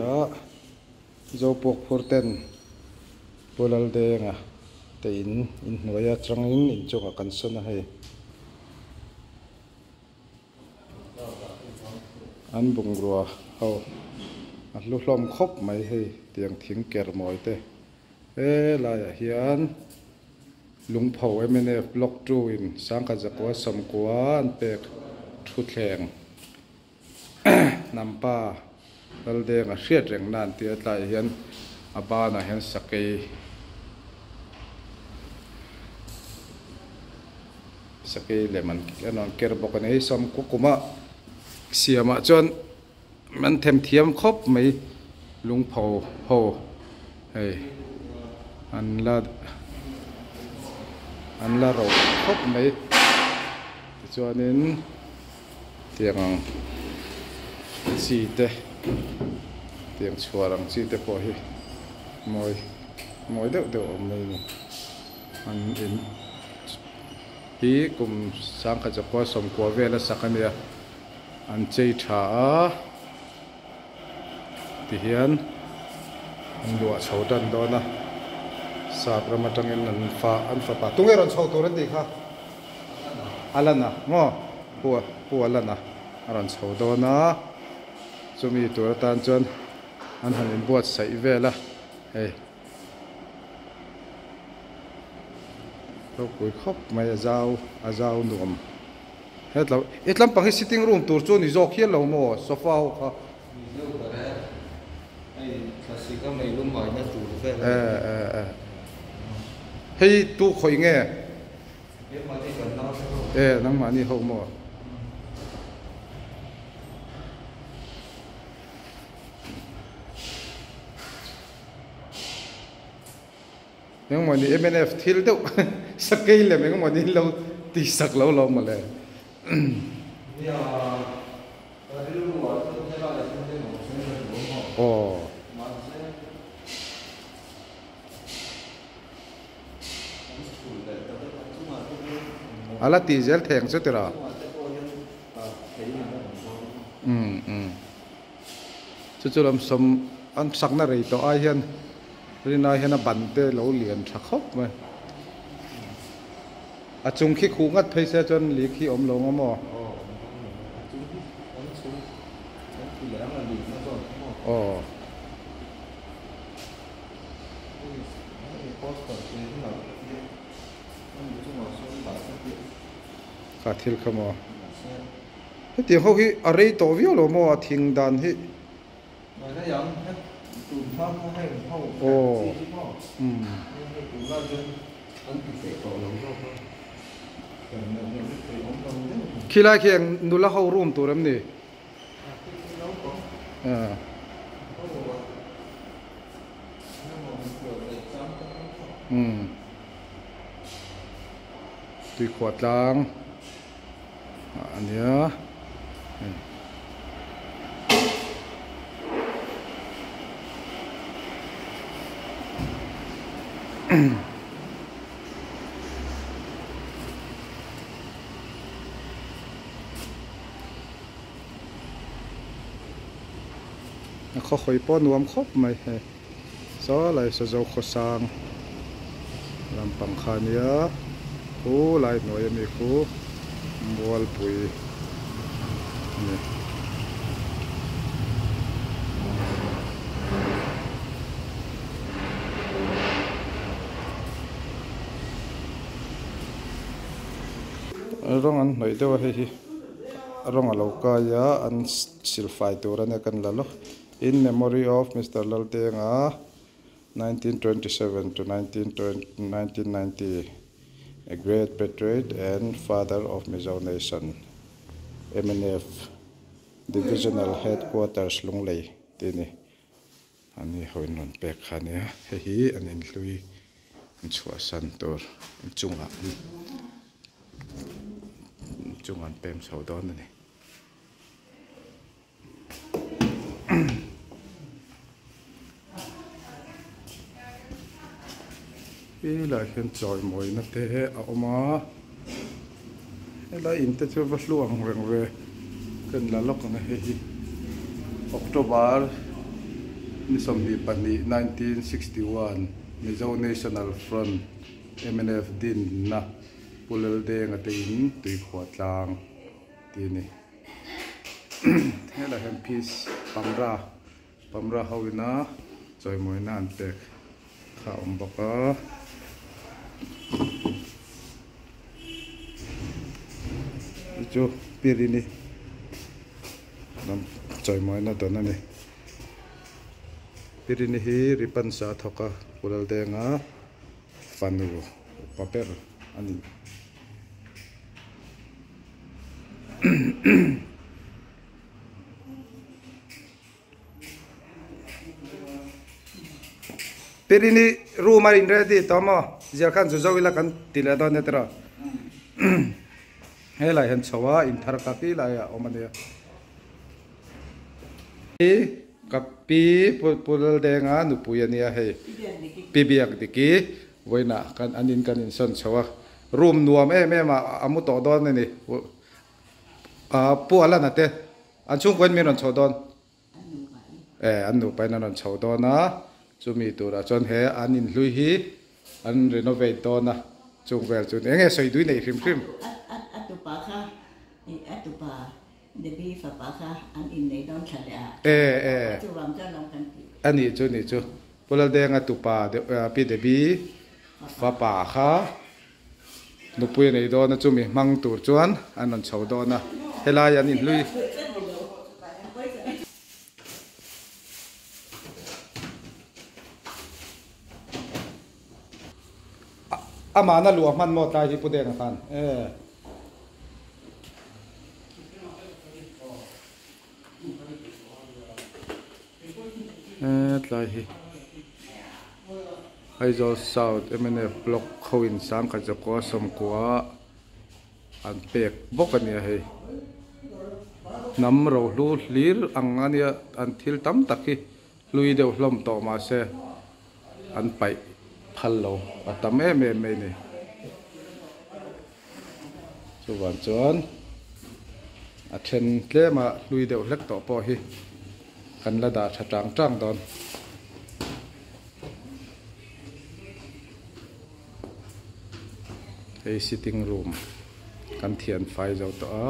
ya zo pok forten polal de nga te in noya changin in chunga kan sona hei an bung ruwa ho a lu hlom khop mai hei tiang thing ker moi te la ya hian lung pho MNF block 2 in sangka zakwa samkwa an pek thu thleng nampa dal de nga hriat reng nan ti atlai hian abana hian sakei lemon anon ker bok nei som kukuma siama chon man them thiam khop mai lung pho ho hei an la ro khop mai chuanin tiang chi te tiang chuarang chi te po hi moi deuh om nei ni an in hi kum sangka jakwa som kwa vela sakania an chei tha a ti hian an lua chhodan dona sapramatangin an fa pa tungeron chho toran ti kha alana mo pu alana aron chho dona chumi turatan chon an hanin buat sai vela hei pui khop mai a zau nuam hetlo etlam pang sitting room tur chu ni jok hian lo mo sofa ho kha ai classic mai lum mai na tur fe hei tu khoi nge ma ni kan na nang ma ni ho mo nhưng mà đi MNF thiếu đâu sắc cây là mấy cái đi lâu thì sắc lâu lâu mà lại ồ ala tizel theng số tera chú làm som ăn sắc na rầy to ai hiền rồi nay hiện bắn tê lâu liền chắc khóc mà chung khi khu ngắt thấy xe chân lý khi ôm lâu mà cả thiệt không mà cái tiếng hậu hi ở đây tổ viêu lo mà thình đàn hi khi lại khi anh nuôi hậu room tụi em nè tùy quạt lang anh nhớ khó khởi po nuông khóc mày gió lại sẽ dâu khó sang làm bằng khăn nhớ cú lại nói em cú mua bụi rong an nói đâu hay rong ở lâu ya an silphai turan e kan lalo in memory of Mr. Laltenga 1927 to 1990 a great patriot and father of Mizo Nation MNF divisional headquarters Lunglei tini ani hoin non pek khania hi anin lui chua santor chunga chungan pem saudon ni lại hiện trời mồi nó thế ở mà lại in te chu va luang reng ve kan la lok na he October ni som ni pani 1961 Mizo National Front MNF din na pulal de nga tein tui khwatlang ti ni hela hem piece pamra hawina choi moina an pek kha boka chu pirini nam choi moina donani pirini hi ripan sa thoka pulal de nga fanu paper ani pirini rumar in ready tomo jarkhan jujawila kan tila don netra hela hen chawa in thar kapi la ya omane e kapi pulal de nga nupuyania he pibiak diki voina kan anin kanin son chawa room nuam ma amu to don ni pu ala na te an chung kwen mi ron chodon an nu pai na ron chodona chumi tura chon he anin hlui hi an renovate dona chung vel chun enge soi dui nei hrim atupa kha atupa debi fa pa kha an in nei don thala chu ram cha long kan ti ani chu ni chu pulal de nga tupa de pi debi fa pa kha nu pui nei dona chumi mang tur chuan anon chodona helai anin hlui amana lu man mo tai hi pudeng khan tlai hi aizo south MNF block khowin sang ka jako som kwa an pek bokania he nam ro lu hlir angania an thil tam taki lui deu hlom to ma se an pai phalo atam me ni chuan chuan a then tlema lui deu hlek to po hi kan la da tang don hey sitting room kan thian fai zo to a